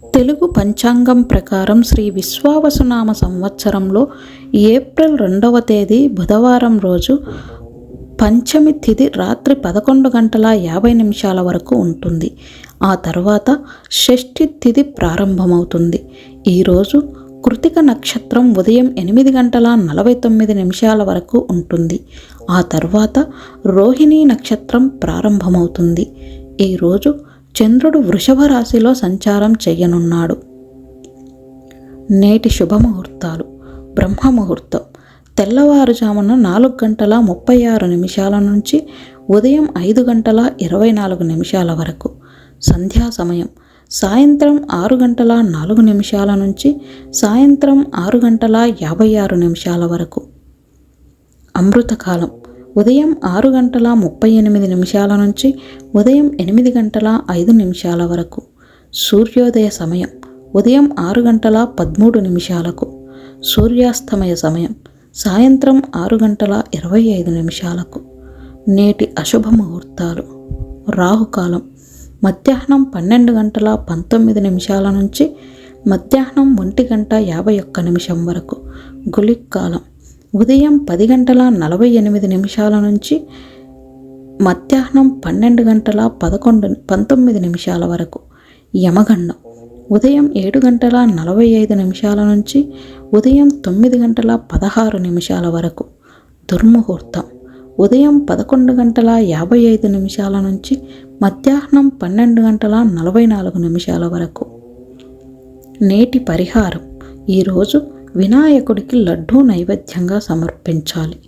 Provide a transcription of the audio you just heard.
తెలుగు పంచాంగం ప్రకారం శ్రీ విశ్వావసునామ సంవత్సరంలో ఏప్రిల్ 2వ తేదీ బుధవారం రోజు పంచమి తిథి రాత్రి 11:50 వరకు ఉంటుంది. ఆ తర్వాత షష్ఠి తిథి ప్రారంభమవుతుంది. ఈరోజు కృతిక నక్షత్రం ఉదయం 8:49 వరకు ఉంటుంది. ఆ తర్వాత రోహిణీ నక్షత్రం ప్రారంభమవుతుంది. ఈరోజు చంద్రుడు వృషభ రాశిలో సంచారం చేయనున్నాడు. నేటి శుభముహూర్తాలు: బ్రహ్మముహూర్తం తెల్లవారుజామున 4:36 నుంచి ఉదయం 5:24 వరకు. సంధ్యా సమయం సాయంత్రం 6:04 నుంచి సాయంత్రం 6:56 వరకు. అమృతకాలం ఉదయం 6:38 నుంచి ఉదయం 8:05 వరకు. సూర్యోదయ సమయం ఉదయం 6:13. సూర్యాస్తమయ సమయం సాయంత్రం 6:25. నేటి అశుభ ముహూర్తాలు: రాహుకాలం మధ్యాహ్నం 12:19 నుంచి మధ్యాహ్నం 1:51 వరకు. గుళిక్ కాలం ఉదయం 10:48 నుంచి మధ్యాహ్నం 12:19 వరకు. యమగండం ఉదయం 7:45 నుంచి ఉదయం 9:16 వరకు. దుర్ముహూర్తం ఉదయం 11:55 నుంచి మధ్యాహ్నం 12:44 వరకు. నేటి పరిహారం: ఈరోజు వినాయకుడికి లడ్డూ నైవేద్యంగా సమర్పించాలి.